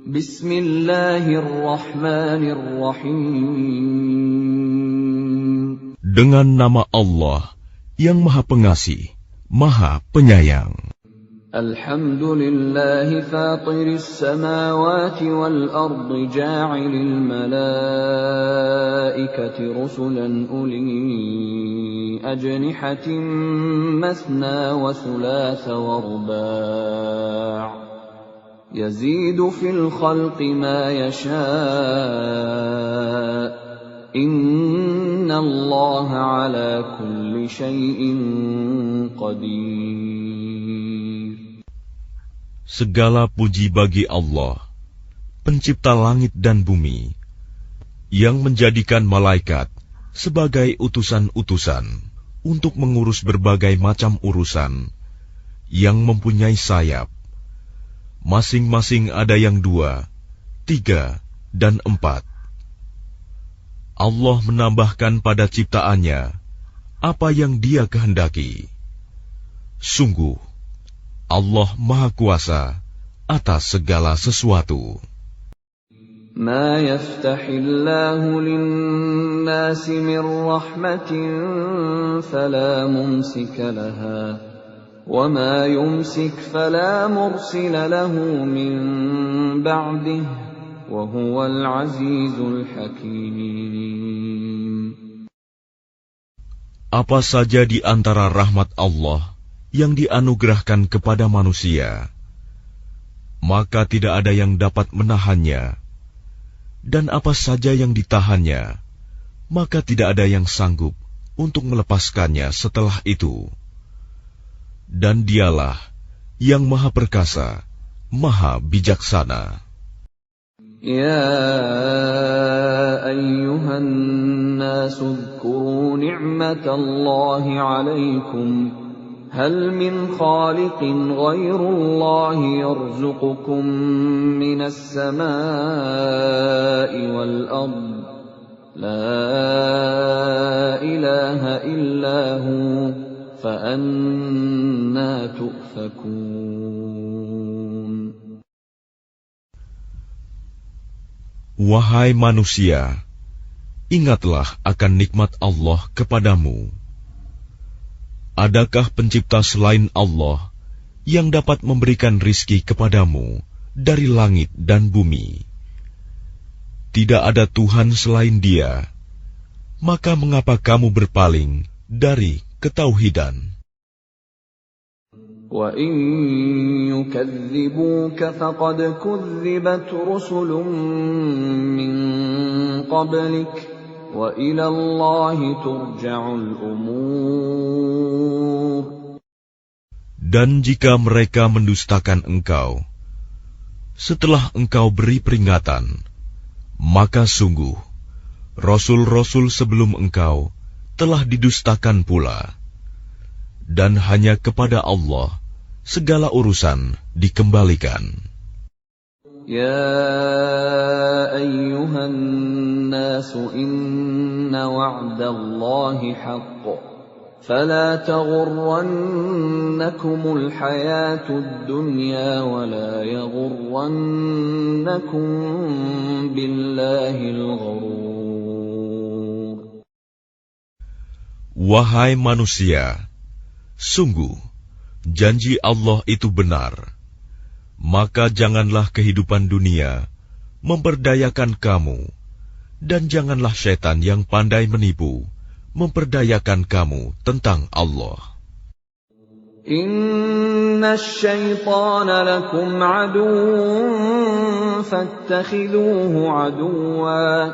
Bismillahirrahmanirrahim. Dengan nama Allah yang Maha Pengasih, Maha Penyayang. Alhamdulillahi fatiris samawati wal ardi ja'ilil malaikati rusulan uli ajnihatin mathna wa thulatha wa ruba' yazidu fil khalqi ma yasha' innallaha ala kulli syai'in qadir. Segala puji bagi Allah, pencipta langit dan bumi, yang menjadikan malaikat sebagai utusan-utusan untuk mengurus berbagai macam urusan, yang mempunyai sayap. Masing-masing ada yang 2, 3, dan 4. Allah menambahkan pada ciptaannya apa yang Dia kehendaki. Sungguh, Allah Maha Kuasa atas segala sesuatu. Ma yaftahillahu lin-nasi min rahmatin fala mumsika laha wa ma yumsik fala mursila lahu min ba'dihi wa huwal azizul hakim. Apa saja di antara rahmat Allah yang dianugerahkan kepada manusia, maka tidak ada yang dapat menahannya, dan apa saja yang ditahannya, maka tidak ada yang sanggup untuk melepaskannya setelah itu. Dan Dialah yang Maha Perkasa, Maha Bijaksana. Ya ayyuhan nasu dzkuru ni'matallahi 'alaikum hal min khaliqin ghairullahi yarzuqukum minas samaa'i wal ardh la ilaha illa hu fa anna tu'fakun. Wahai manusia, ingatlah akan nikmat Allah kepadamu. Adakah pencipta selain Allah yang dapat memberikan rizki kepadamu dari langit dan bumi? Tidak ada Tuhan selain Dia. Maka mengapa kamu berpaling dari ketauhidan? Wa in yukadzibuka faqad kudzibat rusulun min qablik wa ila Allahi turja'ul umur. Dan jika mereka mendustakan engkau, setelah engkau beri peringatan, maka sungguh Rasul-Rasul sebelum engkau telah didustakan pula. Dan hanya kepada Allah segala urusan dikembalikan. Ya ayyuhan nasu inna wa'dallahi haqq fala taghurrannakumul hayatud dunya wala yaghurrannakum billahil ghurur. Wahai manusia, sungguh janji Allah itu benar. Maka janganlah kehidupan dunia memperdayakan kamu, dan janganlah syaitan yang pandai menipu memperdayakan kamu tentang Allah. Inna syaitana lakum aduwwun fattakhidhuhu aduwwa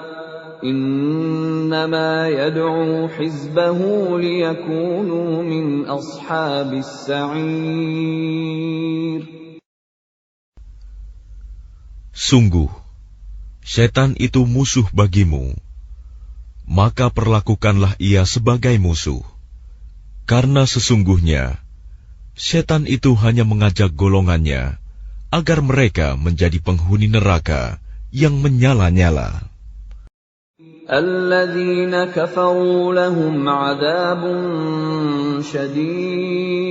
innama yad'u hizbahu liyakunu min ashabis sa'ir. Sungguh, setan itu musuh bagimu, maka perlakukanlah ia sebagai musuh. Karena sesungguhnya, setan itu hanya mengajak golongannya agar mereka menjadi penghuni neraka yang menyala-nyala. Alladzina kafaru lahum 'adzabun syadid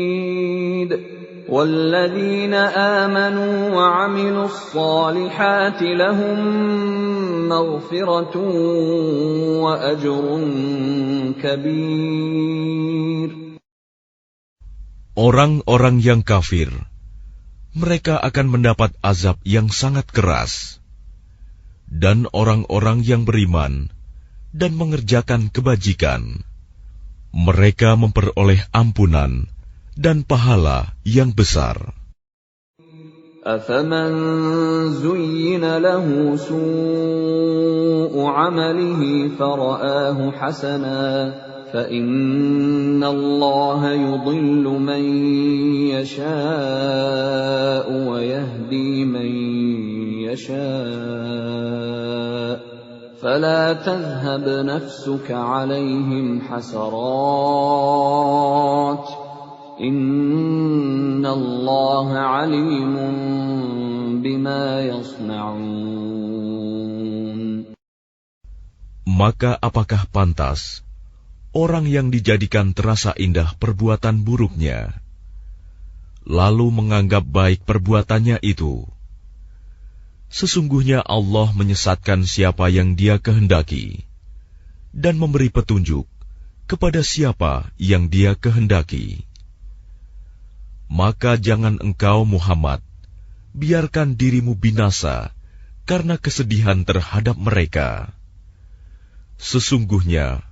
وَالَّذِينَ آمَنُوا وَعَمِلُوا الصَّالِحَاتِ لَهُم مَّغْفِرَةٌ وَأَجْرٌ كَبِيرٌ. Orang-orang yang kafir, mereka akan mendapat azab yang sangat keras. Dan orang-orang yang beriman dan mengerjakan kebajikan, mereka memperoleh ampunan dan pahala yang besar. أَفَمَنْ زُيِّنَ لَهُ سُوءُ عَمَلِهِ فَرَآهُ حَسَنًا فَإِنَّ اللَّهَ يُضِلُّ مَن يَشَاءُ وَيَهْدِي مَن يَشَاءُ فَلَا تَذْهَبْ نَفْسُكَ عَلَيْهِمْ حَسَرَاتٍ إِنَّ اللَّهَ عَلِيمٌ بِمَا يَصْنَعُونَ. Maka apakah pantas orang yang dijadikan terasa indah perbuatan buruknya, lalu menganggap baik perbuatannya itu? Sesungguhnya Allah menyesatkan siapa yang Dia kehendaki, dan memberi petunjuk kepada siapa yang Dia kehendaki. Maka jangan engkau Muhammad biarkan dirimu binasa karena kesedihan terhadap mereka. Sesungguhnya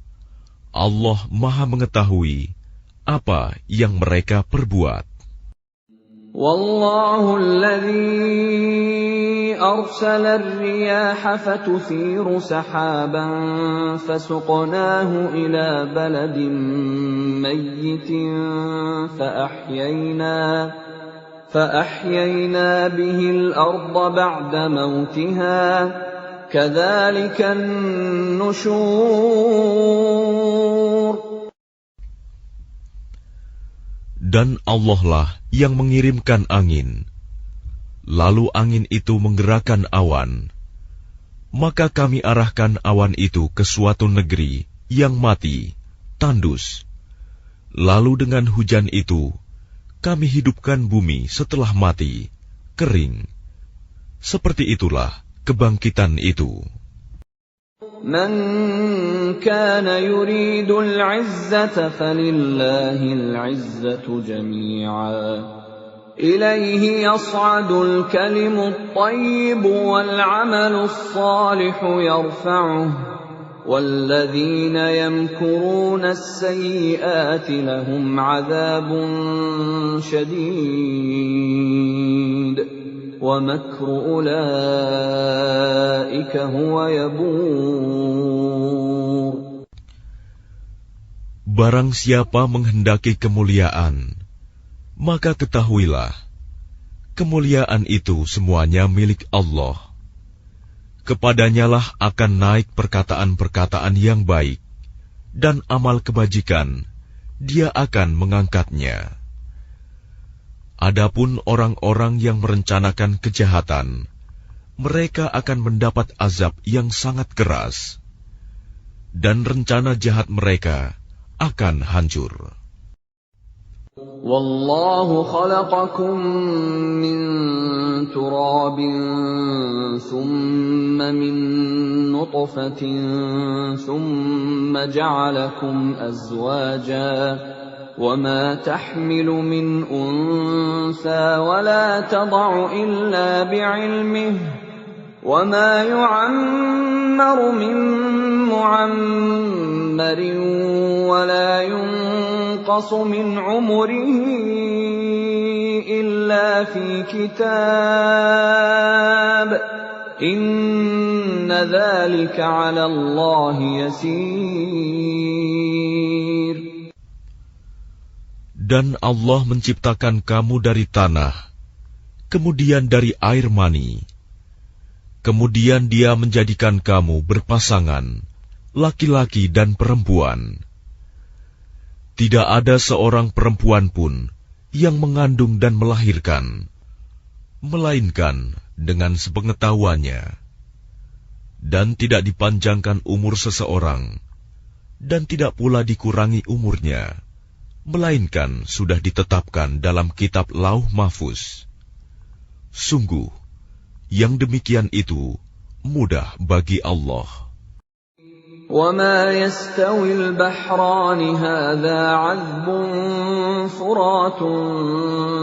Allah Maha mengetahui apa yang mereka perbuat. Wallahu alladhi arsala ar-riyaha fatuthiru sahaban fasuqnahu ila baladin mayyitin فأحيينا به الأرض بعد موتها كذلك النشور. Dan Allah lah yang mengirimkan angin, lalu angin itu menggerakkan awan, maka kami arahkan awan itu ke suatu negeri yang mati, tandus. Lalu dengan hujan itu kami hidupkan bumi setelah mati, kering. Seperti itulah kebangkitan itu. Man kana yuridul 'izzata falillahil 'izzatu jami'a. Ilayhi yas'adul kalimut tayyibu wal 'amalus salihu yarfa'uhu. وَالَّذِينَ يَمْكُرُونَ السَّيِّئَاتِ لَهُمْ عَذَابٌ شَدِيدٌ وَمَكْرُ أُولَئِكَ هُوَ يَبُورُ. Barang siapa menghendaki kemuliaan, maka ketahuilah, kemuliaan itu semuanya milik Allah. Kepadanyalah akan naik perkataan-perkataan yang baik, dan amal kebajikan, Dia akan mengangkatnya. Adapun orang-orang yang merencanakan kejahatan, mereka akan mendapat azab yang sangat keras, dan rencana jahat mereka akan hancur. Wallahu khalaqakum min turabin thumma min nutfatin thumma ja'alakum azwaja وَمَا تَحْمِلُ مِنْ أُنْثَى وَلَا تَضَعُ إِلَّا بِعِلْمِهِ وَمَا يُعَمَّرُ مِنْ مُعَمَّرٍ وَلَا يُنْقَصُ مِنْ عُمُرِهِ إِلَّا فِي كِتَابٍ إِنَّ ذَلِكَ عَلَى اللَّهِ يَسِيرٌ. Dan Allah menciptakan kamu dari tanah, kemudian dari air mani. Kemudian Dia menjadikan kamu berpasangan, laki-laki dan perempuan. Tidak ada seorang perempuan pun yang mengandung dan melahirkan, melainkan dengan sepengetahuannya. Dan tidak dipanjangkan umur seseorang, dan tidak pula dikurangi umurnya, melainkan sudah ditetapkan dalam kitab Lauh Mahfuz. Sungguh, yang demikian itu mudah bagi Allah. وَمَا يَسْتَوِي الْبَحْرَانِ هَذَا عَذْبٌ فُرَاتٌ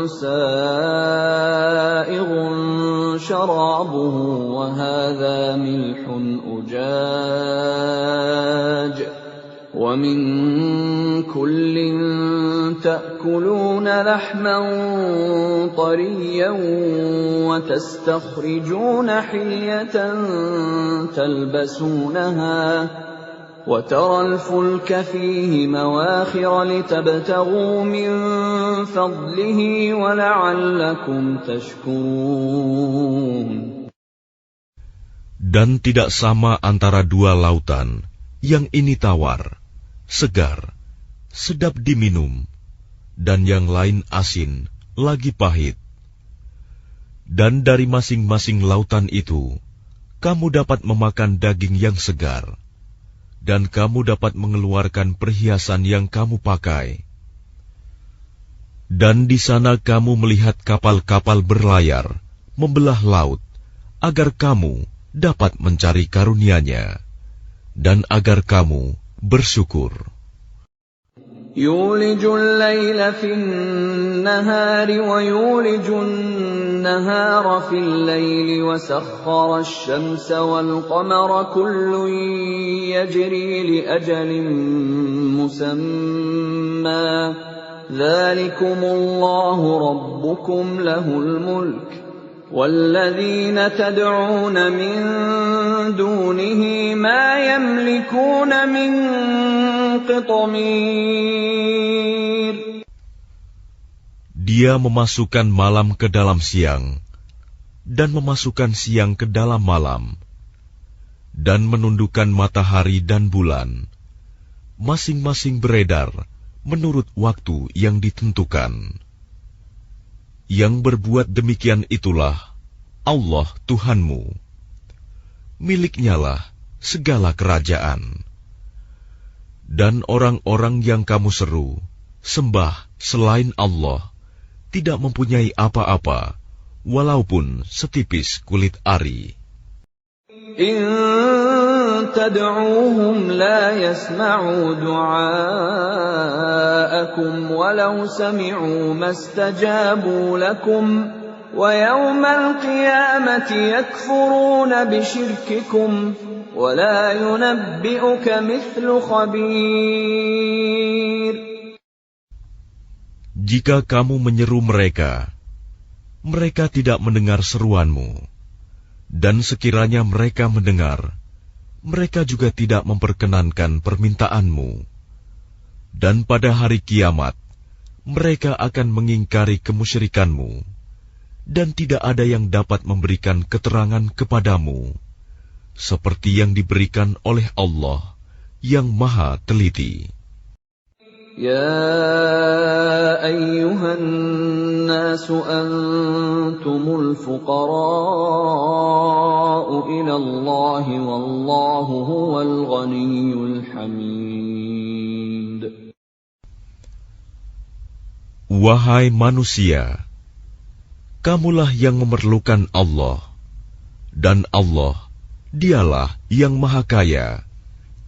سَائِغٌ شَرَابُهُ وَهَذَا مِلْحٌ أُجَاجٌ وَمِنْ كُلٍّ تَأْكُلُونَ لَحْمًا طَرِيًّا وَتَسْتَخْرِجُونَ حِلْيَةً تَلْبَسُونَهَا وَتَرَى الْفُلْكَ فِيهِ مَوَاخِرَ لِتَبْتَغُوا مِنْ فَضْلِهِ وَلَعَلَّكُمْ تَشْكُرُونَ. Dan tidak sama antara dua lautan, yang ini tawar, segar, sedap diminum, dan yang lain asin, lagi pahit. Dan dari masing-masing lautan itu, kamu dapat memakan daging yang segar, dan kamu dapat mengeluarkan perhiasan yang kamu pakai. Dan di sana kamu melihat kapal-kapal berlayar, membelah laut, agar kamu dapat mencari karunia-Nya, dan agar kamu bersyukur. يُولِجُ اللَّيْلَ فِي النَّهَارِ وَيُولِجُ النَّهَارَ فِي اللَّيْلِ وَسَخَّرَ الشَّمْسَ وَالْقَمَرَ كُلٌّ يَجْرِي لِأَجَلٍ مُّسَمًّى ذَلِكُمُ اللَّهُ رَبُّكُمْ لَهُ الْمُلْكُ وَالَّذِينَ تَدْعُونَ مِن دُونِهِ مَا يَمْلِكُونَ مِن قِطْمِيرٍ. Dia memasukkan malam ke dalam siang, dan memasukkan siang ke dalam malam, dan menundukkan matahari dan bulan, masing-masing beredar menurut waktu yang ditentukan. Yang berbuat demikian itulah Allah Tuhanmu. Miliknyalah segala kerajaan. Dan orang-orang yang kamu seru, sembah selain Allah, tidak mempunyai apa-apa, walaupun setipis kulit ari. إِن تَدْعُوهُمْ لَا يَسْمَعُوا دُعَاءَكُمْ وَلَوْ سَمِعُوا مَا اسْتَجَابُوا لَكُمْ وَيَوْمَ الْقِيَامَةِ يَكْفُرُونَ بِشِرْكِكُمْ وَلَا يُنَبِّئُكَ مِثْلُ خَبِيرٍ. Jika kamu menyeru mereka, mereka tidak mendengar seruanmu. Dan sekiranya mereka mendengar, mereka juga tidak memperkenankan permintaanmu. Dan pada hari kiamat, mereka akan mengingkari kemusyrikanmu, dan tidak ada yang dapat memberikan keterangan kepadamu, seperti yang diberikan oleh Allah yang Maha Teliti. يَا أَيُّهَا النَّاسُ أَنْتُمُ الْفُقَرَاءُ إِلَى اللَّهِ وَاللَّهُ هُوَ الْغَنِيُّ الْحَمِيدُ. Wahai manusia, kamulah yang memerlukan Allah, dan Allah, Dialah yang Maha Kaya,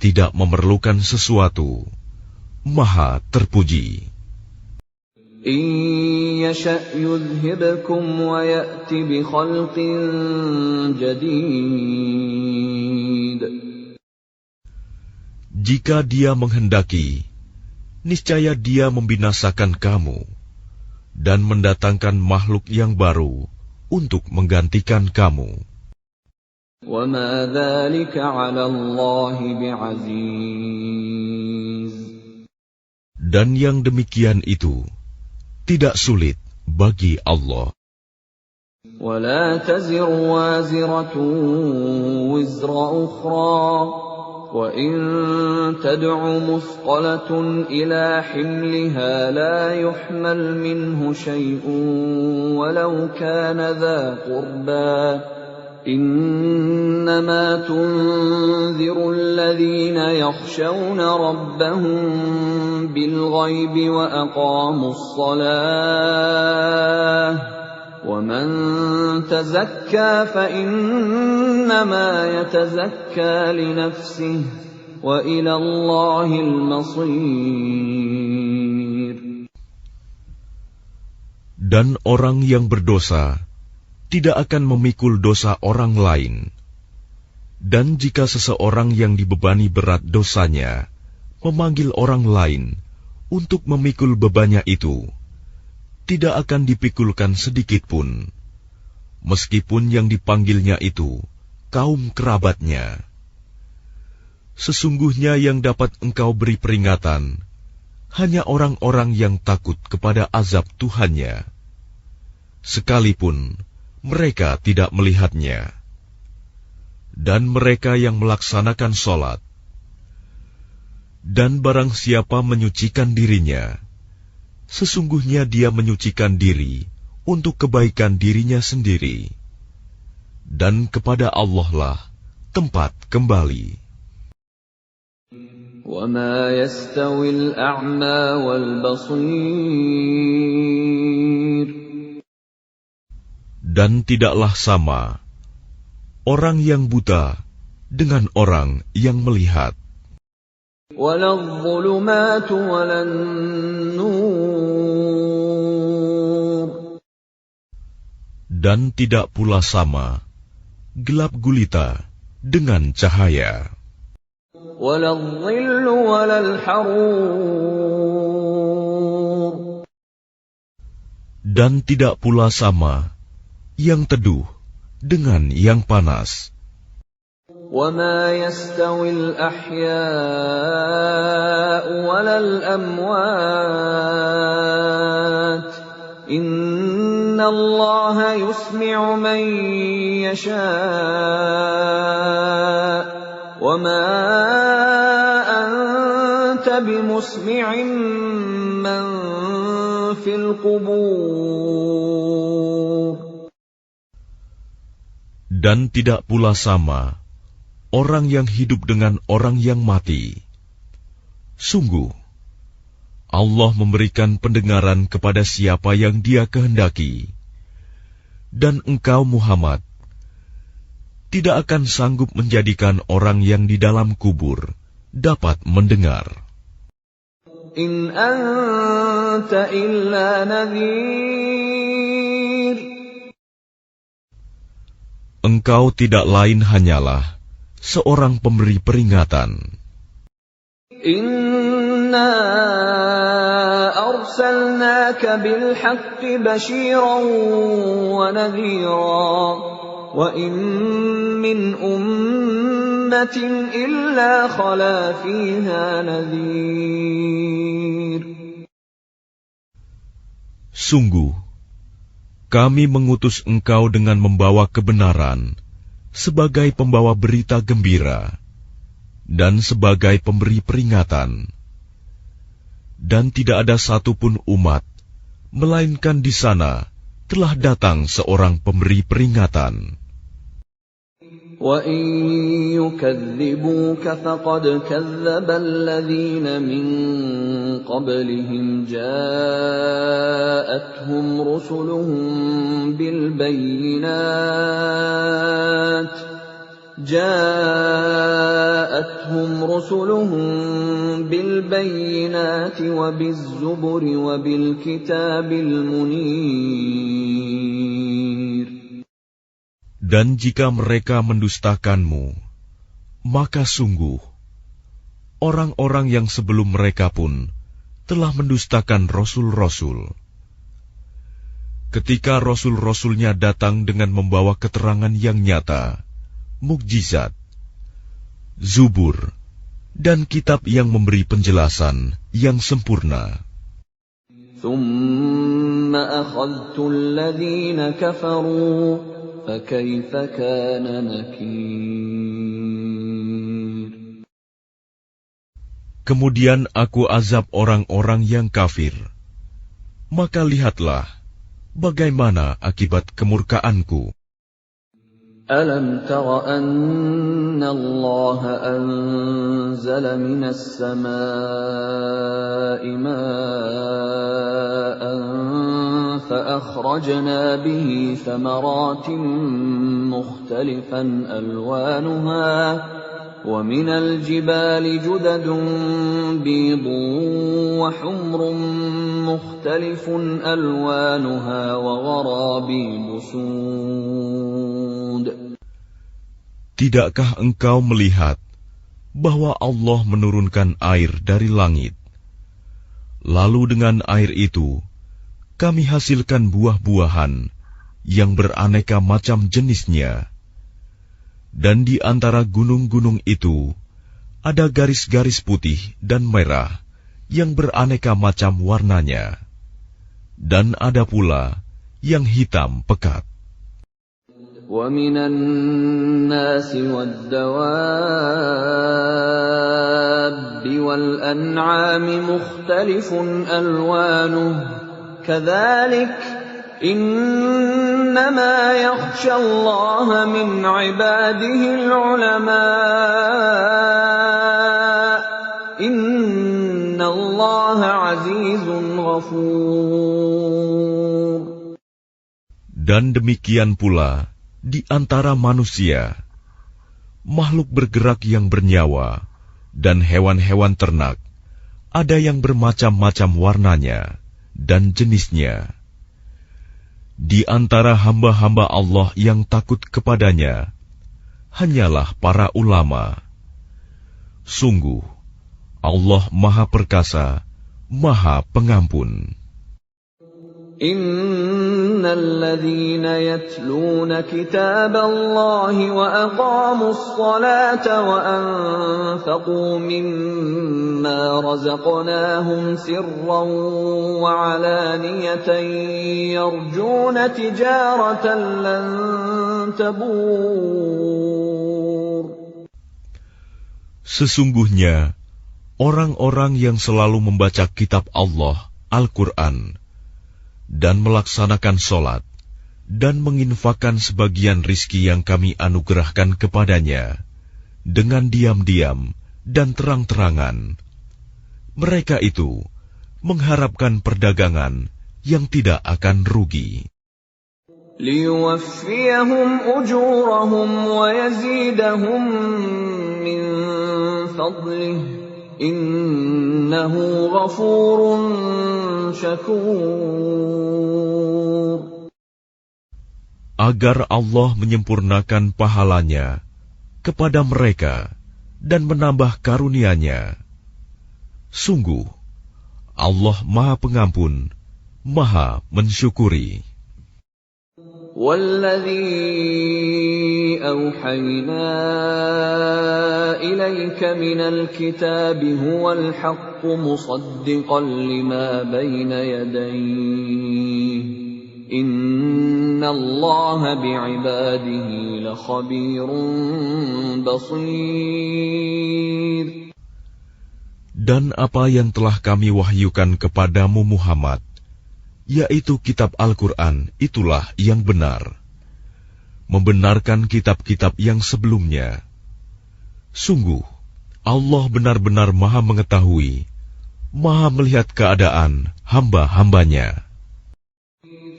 tidak memerlukan sesuatu, Maha terpuji. إِن يَشَأْ يُذْهِبْكُمْ وَيَأْتِ بِخَلْقٍ جَدِيدٍ. Jika Dia menghendaki, niscaya Dia membinasakan kamu dan mendatangkan makhluk yang baru untuk menggantikan kamu. وَمَا ذَلِكَ عَلَى اللَّهِ بِعَزِيزٍ. Dan yang demikian itu tidak sulit bagi Allah. وَلَا تَزِرُ وَازِرَةٌ وِزْرَ أُخْرَى وَإِن تَدْعُ مُثْقَلَةٌ إِلَى حِمْلِهَا لَا يُحْمَلْ مِنْهُ شَيْءٌ وَلَوْ كَانَ ذَا قُرْبَى إنما تنذر الذين يخشون ربهم بالغيب وأقاموا الصلاة ومن تزكى فإنما يتزكى لنفسه وإلى الله المصير. Dan orang yang berdosa tidak akan memikul dosa orang lain. Dan jika seseorang yang dibebani berat dosanya memanggil orang lain untuk memikul bebannya itu, tidak akan dipikulkan sedikit pun, meskipun yang dipanggilnya itu kaum kerabatnya. Sesungguhnya yang dapat engkau beri peringatan hanya orang-orang yang takut kepada azab Tuhannya, sekalipun mereka tidak melihatnya. Dan mereka yang melaksanakan sholat. Dan barang siapa menyucikan dirinya, sesungguhnya dia menyucikan diri untuk kebaikan dirinya sendiri. Dan kepada Allah lah tempat kembali. وَمَا يَسْتَوِي الْأَعْمَى وَالْبَصِيرُ. Dan tidaklah sama orang yang buta dengan orang yang melihat. وَلَا الظُّلُمَاتُ وَلَا النُّورُ. Dan tidak pula sama gelap gulita dengan cahaya. وَلَا الظِّلُّ وَلَا الْحَرُورُ. Dan tidak pula sama yang teduh dengan yang panas. وَمَا يَسْتَوِي الْأَحْيَاءُ وَلَا الْأَمْوَاتُ إِنَّ اللَّهَ يُسْمِعُ مَن يَشَاءُ وَمَا أَنتَ بِمُسْمِعٍ مَّن فِي الْقُبُورِ. Dan tidak pula sama orang yang hidup dengan orang yang mati. Sungguh, Allah memberikan pendengaran kepada siapa yang Dia kehendaki. Dan engkau Muhammad tidak akan sanggup menjadikan orang yang di dalam kubur dapat mendengar. In anta illa nadhir. Engkau tidak lain hanyalah seorang pemberi peringatan. Inna arsalnaka bil haqqi bashiran wa nadhira wa in min ummatin illa khala fiha nadhir. Sungguh, kami mengutus engkau dengan membawa kebenaran sebagai pembawa berita gembira dan sebagai pemberi peringatan. Dan tidak ada satupun umat, melainkan di sana telah datang seorang pemberi peringatan. وَإِن يُكَذِّبُوكَ فَقَدْ كَذَّبَ الَّذِينَ مِن قَبْلِهِمْ جَاءَتْهُمْ رُسُلُهُم بِالْبَيِّنَاتِ وَبِالزُّبُرِ وَبِالْكِتَابِ الْمُنِيرِ. Dan jika mereka mendustakanmu, maka sungguh orang-orang yang sebelum mereka pun telah mendustakan rasul-rasul. Ketika rasul-rasulnya datang dengan membawa keterangan yang nyata, mukjizat, zubur, dan kitab yang memberi penjelasan yang sempurna. ثُمَّ أَخَذْتُ الَّذِينَ كَفَرُوا فَكَيْفَ كَانَ نَكِيرِ. Kemudian aku azab orang-orang yang kafir. Maka lihatlah bagaimana akibat kemurkaanku. ألم تر أن الله أنزل من السماء ماء فأخرجنا به ثمرات مختلفا ألوانها ومن الجبال جدد بيض وحمر مختلف ألوانها وغرابيب سود. Tidakkah engkau melihat bahwa Allah menurunkan air dari langit? Lalu dengan air itu, kami hasilkan buah-buahan yang beraneka macam jenisnya. Dan di antara gunung-gunung itu, ada garis-garis putih dan merah yang beraneka macam warnanya. Dan ada pula yang hitam pekat. وَمِنَ النَّاسِ وَالدَّوَابِّ وَالْأَنْعَامِ مُخْتَلِفٌ أَلْوَانُهُ كَذَلِكَ إِنَّمَا يَخْشَى اللَّهَ مِنْ عِبَادِهِ الْعُلَمَاءُ إِنَّ اللَّهَ عَزِيزٌ غَفُورٌ. Dan demikian pula di antara manusia, makhluk bergerak yang bernyawa, dan hewan-hewan ternak, ada yang bermacam-macam warnanya dan jenisnya. Di antara hamba-hamba Allah yang takut kepadanya, hanyalah para ulama. Sungguh, Allah Maha Perkasa, Maha Pengampun. Innal ladzina yatluna kitaballahi wa aqamus salata wa anfaqu mimma razaqnahum sirran wa alaniyatan yarjuna tijaratan lan tabur. Sesungguhnya orang-orang yang selalu membaca kitab Allah, Al-Quran, dan melaksanakan sholat, dan menginfakkan sebagian rizki yang kami anugerahkan kepadanya, dengan diam-diam dan terang-terangan. Mereka itu mengharapkan perdagangan yang tidak akan rugi. Liyuwaffiyahum ujurahum wa yazidahum min fadlih. Innahu ghafurun syakur. Agar Allah menyempurnakan pahalanya kepada mereka dan menambah karunia-Nya. Sungguh, Allah Maha Pengampun, Maha Mensyukuri. وَالَّذِي أَوْحَيْنَا إِلَيْكَ مِنَ الْكِتَابِ هُوَ الْحَقُّ مُصَدِّقًا لِمَا بَيْنَ يَدَيْهِ إِنَّ اللَّهَ بِعِبَادِهِ لَخَبِيرٌ بَصِيرٌ. Dan apa yang telah kami wahyukan kepadamu Muhammad, yaitu kitab Al-Quran, itulah yang benar, membenarkan kitab-kitab yang sebelumnya. Sungguh, Allah benar-benar Maha mengetahui, Maha melihat keadaan hamba-hambanya.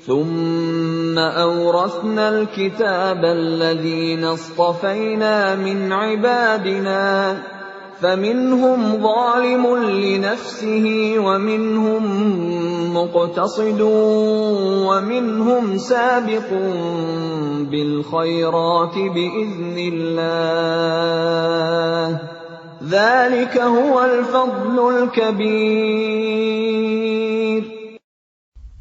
ثُمَّ أَوْرَثْنَا الْكِتَابَ الَّذِينَ اصْطَفَيْنَا مِنْ عِبَادِنَا فَمِنْهُمْ ظَالِمٌ لِنَفْسِهِ وَمِنْهُمْ مُقْتَصِدٌ وَمِنْهُمْ سَابِقٌ بِالْخَيْرَاتِ بِإِذْنِ اللَّهِ ذَلِكَ هُوَ الْفَضْلُ الْكَبِيرُ.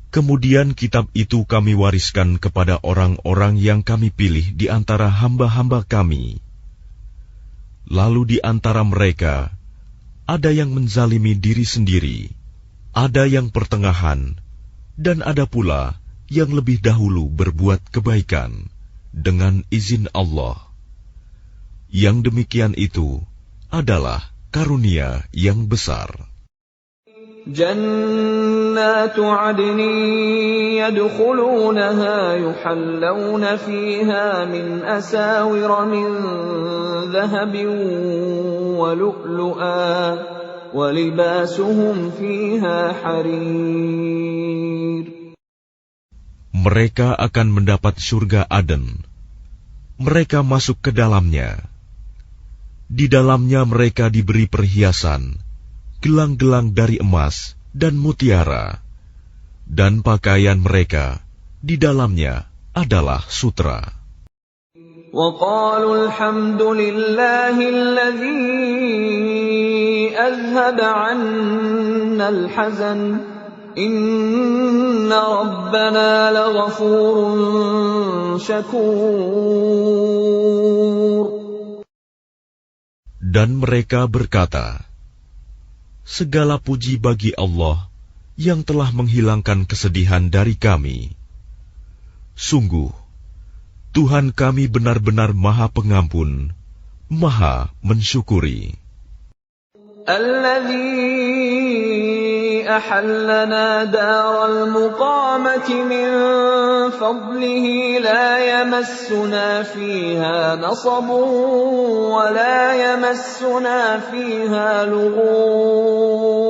Kemudian kitab itu kami wariskan kepada orang-orang yang kami pilih di antara hamba-hamba kami. Lalu di antara mereka, ada yang menzalimi diri sendiri, ada yang pertengahan, dan ada pula yang lebih dahulu berbuat kebaikan dengan izin Allah. Yang demikian itu adalah karunia yang besar. جنات عدن يدخلونها يحلون فيها من أساور من ذهب ولؤلؤا ولباسهم فيها حرير. Mereka akan mendapat surga Aden. Mereka masuk ke dalamnya. Di dalamnya mereka diberi perhiasan, gelang-gelang dari emas dan mutiara, dan pakaian mereka di dalamnya adalah sutra. وقالوا الحمد لله الذي أذهب عنا الحزن إن ربنا لغفور شكور. Dan mereka berkata, segala puji bagi Allah yang telah menghilangkan kesedihan dari kami. Sungguh, Tuhan kami benar-benar Maha Pengampun, Maha Mensyukuri. الذي أحلنا دار المقامة من فضله لا يمسنا فيها نصب ولا يمسنا فيها لغوب.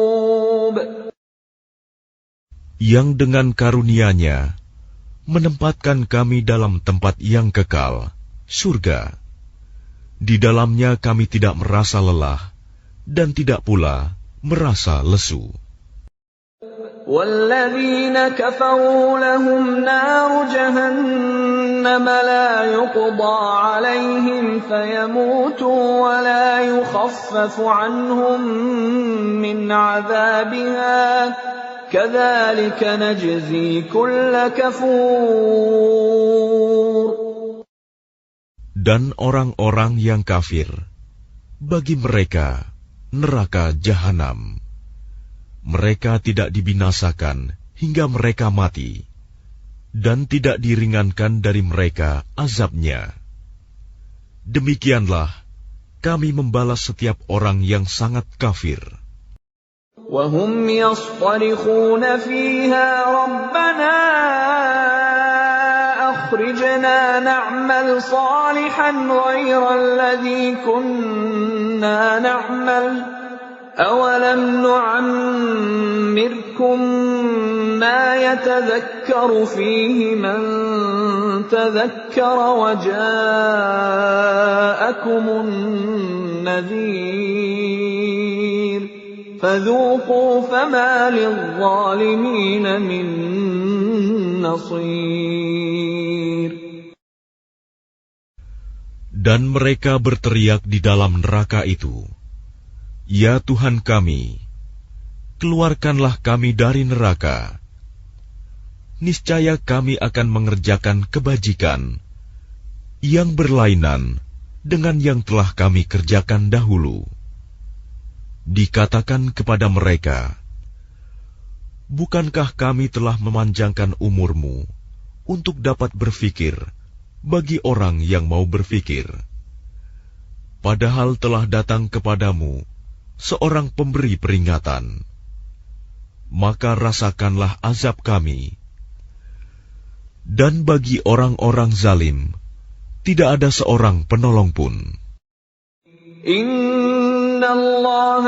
Yang dengan karunia-Nya menempatkan kami dalam tempat yang kekal, surga. Di dalamnya kami tidak merasa lelah dan tidak pula merasa lesu. وَالَّذِينَ كَفَرُوا لَهُمْ نَارُ جَهَنَّمَ لَا يُقْضَى عَلَيْهِمْ فَيَمُوتُوا وَلَا يُخَفَّفُ عَنْهُمْ مِنْ عَذَابِهَا كَذَلِكَ نَجْزِي كُلَّ كَفُورٍ. Dan orang-orang yang kafir, bagi mereka neraka jahanam. Mereka tidak dibinasakan hingga mereka mati, dan tidak diringankan dari mereka azabnya. Demikianlah kami membalas setiap orang yang sangat kafir. وَهُمْ يَصْطَرِخُونَ فِيهَا رَبَّنَا أَخْرِجْنَا نَعْمَلْ صَالِحًا غَيْرَ الَّذِي كُنَّا نَعْمَلُ أَوَلَمْ نُعَمِّرْكُم مَّا يَتَذَكَّرُ فِيهِ مَن تَذَكَّرَ وَجَاءَكُمُ النَّذِيرُ فَذُوقُوا فَمَا لِلظَّالِمِينَ مِن نَّصِيرٍ. Dan mereka berteriak di dalam neraka itu, ya Tuhan kami, keluarkanlah kami dari neraka. Niscaya kami akan mengerjakan kebajikan yang berlainan dengan yang telah kami kerjakan dahulu. Dikatakan kepada mereka, bukankah kami telah memanjangkan umurmu untuk dapat berfikir bagi orang yang mau berfikir? Padahal telah datang kepadamu seorang pemberi peringatan. Maka rasakanlah azab kami. Dan bagi orang-orang zalim, tidak ada seorang penolong pun. Inna Allah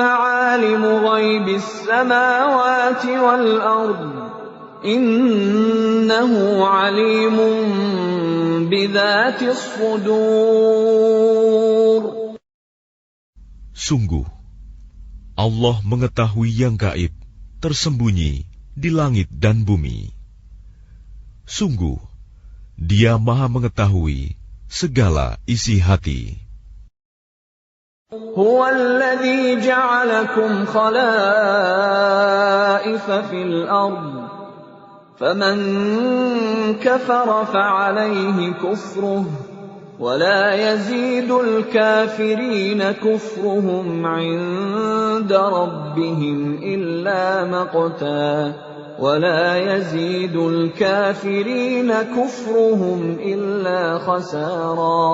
alimu ghaibis samawati wal ard. Innahu alimun bidzatis sudur. Sungguh, Allah mengetahui yang gaib, tersembunyi di langit dan bumi. Sungguh, Dia Maha mengetahui segala isi hati. Huwa alladhi ja'alakum khalaifa fil ard. Faman kafara fa'alayhi kufruh. ولا يزيد الكافرين كفرهم عند ربهم إلا مقتا ولا يزيد الكافرين كفرهم إلا خسارا.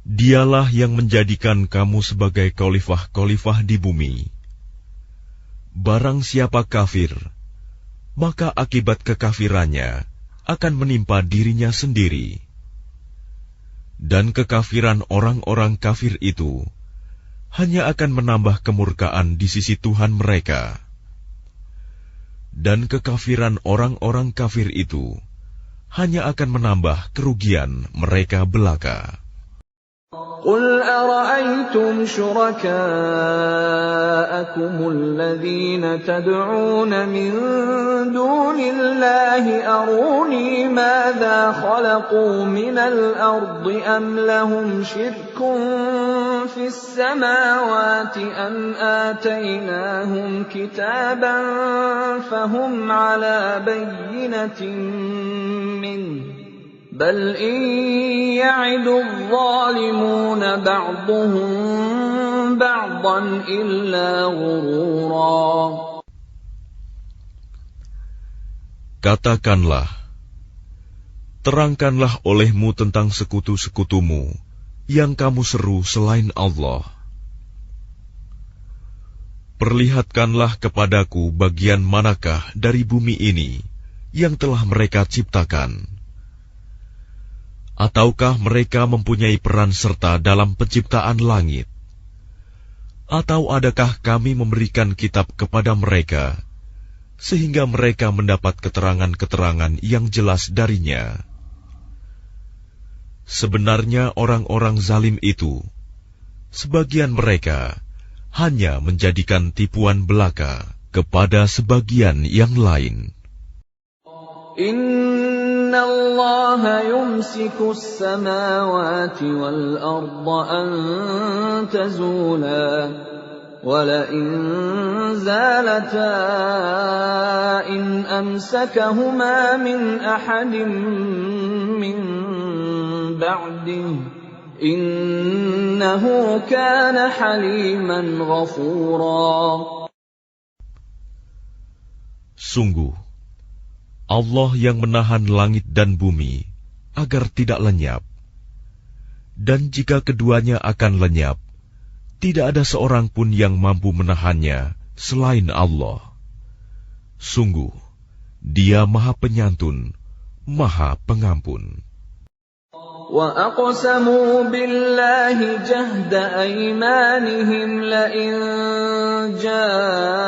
Dialah yang menjadikan kamu sebagai khalifah-khalifah di bumi. Barang siapa kafir, maka akibat kekafirannya akan menimpa dirinya sendiri. Dan kekafiran orang-orang kafir itu hanya akan menambah kemurkaan di sisi Tuhan mereka. Dan kekafiran orang-orang kafir itu hanya akan menambah kerugian mereka belaka. قل أرأيتم شركاءكم الذين تدعون من دون الله أروني ماذا خلقوا من الأرض أم لهم شرك في السماوات أم آتيناهم كتابا فهم على بينة منه بل إن يعد الظالمون بعضهم بعضا إلا غرورا. Katakanlah, terangkanlah olehmu tentang sekutu-sekutumu yang kamu seru selain Allah. Perlihatkanlah kepadaku bagian manakah dari bumi ini yang telah mereka ciptakan. Ataukah mereka mempunyai peran serta dalam penciptaan langit? Atau adakah kami memberikan kitab kepada mereka, sehingga mereka mendapat keterangan-keterangan yang jelas darinya? Sebenarnya orang-orang zalim itu, sebagian mereka hanya menjadikan tipuan belaka kepada sebagian yang lain. Inna Allah yumsiku as-samawati wal arda an tazula ولئن زالتا إن أمسكهما من أحد من بعده إنه كان حليما غفورا. Sungguh, Allah yang menahan langit dan bumi agar tidak lenyap. Dan jika keduanya akan lenyap, tidak ada seorang pun yang mampu menahannya selain Allah. Sungguh, Dia Maha Penyantun, Maha Pengampun. وَأَقْسَمُوا بِاللَّهِ جَهْدَ أَيْمَانِهِمْ لَئِن جَاءَهُمْ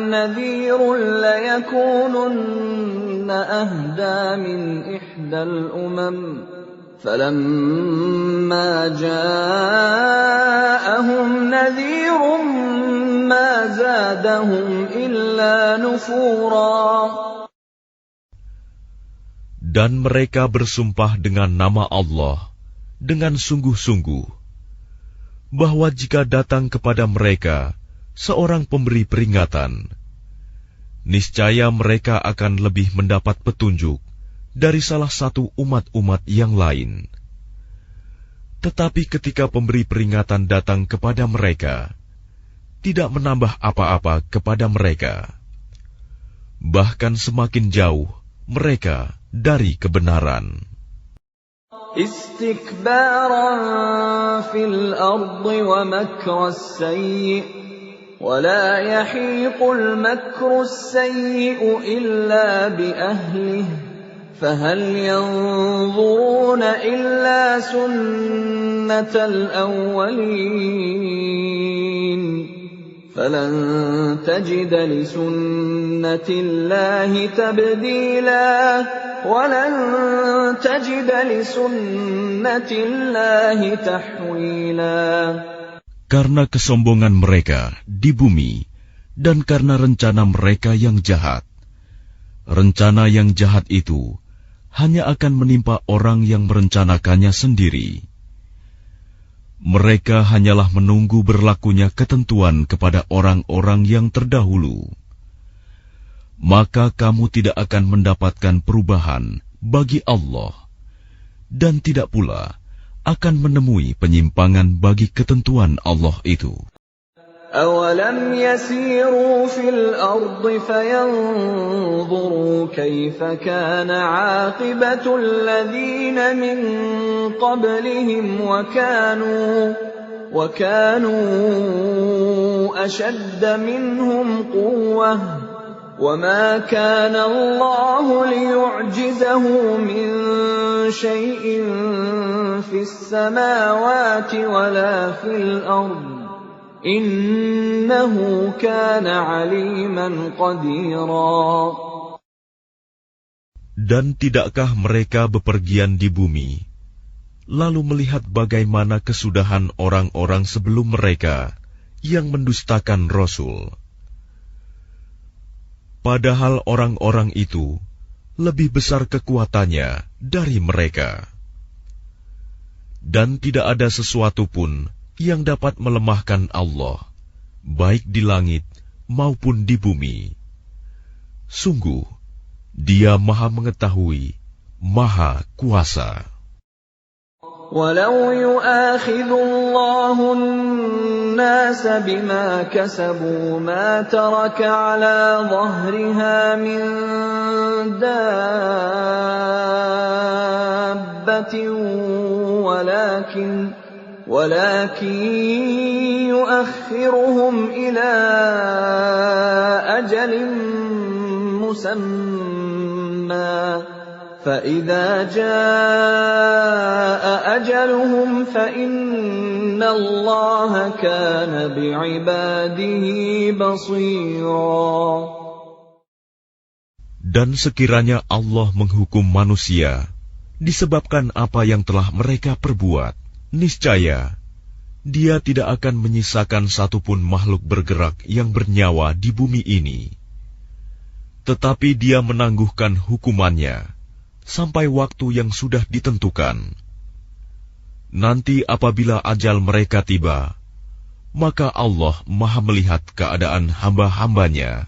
نَذِيرٌ لَيَكُونُنَّ أَهْدَىٰ مِنْ إِحْدَى الْأُمَمِ فَلَمَّا جَاءَهُمْ نَذِيرٌ مَا زَادَهُمْ إِلَّا نُفُورًا. Dan mereka bersumpah dengan nama Allah dengan sungguh-sungguh, bahwa jika datang kepada mereka seorang pemberi peringatan, niscaya mereka akan lebih mendapat petunjuk dari salah satu umat-umat yang lain. Tetapi ketika pemberi peringatan datang kepada mereka, tidak menambah apa-apa kepada mereka, bahkan semakin jauh mereka dari kebenaran. Istikbaran fil ardi wa makras sayyi wa la yahiqul makras sayyi illa bi ahlihi fahal yanzuruna illa sunnatal awwalin falan tajida li sunnatillahi tabdila walan tajida li sunnatillahi tahwila. Karena kesombongan mereka di bumi dan karena rencana mereka yang jahat. Rencana yang jahat itu hanya akan menimpa orang yang merencanakannya sendiri. Mereka hanyalah menunggu berlakunya ketentuan kepada orang-orang yang terdahulu. Maka kamu tidak akan mendapatkan perubahan bagi Allah, dan tidak pula akan menemui penyimpangan bagi ketentuan Allah itu. أَوَلَمْ يَسِيرُوا فِي الْأَرْضِ فَيَنْظُرُوا كَيْفَ كَانَ عَاقِبَةُ الَّذِينَ مِنْ قَبْلِهِمْ وَكَانُوا أَشَدَّ مِنْهُمْ قُوَّةً وَمَا كَانَ اللَّهُ لِيُعْجِزَهُ مِنْ شَيْءٍ فِي السَّمَاوَاتِ وَلَا فِي الْأَرْضِ إِنَّهُ كَانَ عَلِيمًا قَدِيرًا. Dan tidakkah mereka bepergian di bumi, lalu melihat bagaimana kesudahan orang-orang sebelum mereka yang mendustakan Rasul? Padahal orang-orang itu lebih besar kekuatannya dari mereka. Dan tidak ada sesuatu pun yang dapat melemahkan Allah, baik di langit maupun di bumi. Sungguh, Dia Maha Mengetahui, Maha Kuasa. وَلَوْ يُؤَاخِذُ اللَّهُ النَّاسَ بِمَا كَسَبُوا مَا تَرَكَ عَلَى ظَهْرِهَا مِن دَابَّةٍ وَلَكِن يُؤَخِّرُهُمْ إِلَى أَجَلٍ مُّسَمًّى فَإِذَا جَاءَ أَجَلُهُمْ فَإِنَّ اللَّهَ كَانَ بِعِبَادِهِ بَصِيرًا. Dan sekiranya Allah menghukum manusia disebabkan apa yang telah mereka perbuat, niscaya Dia tidak akan menyisakan satupun makhluk bergerak yang bernyawa di bumi ini. Tetapi Dia menangguhkan hukumannya sampai waktu yang sudah ditentukan. Nanti apabila ajal mereka tiba, maka Allah Maha melihat keadaan hamba-hambanya.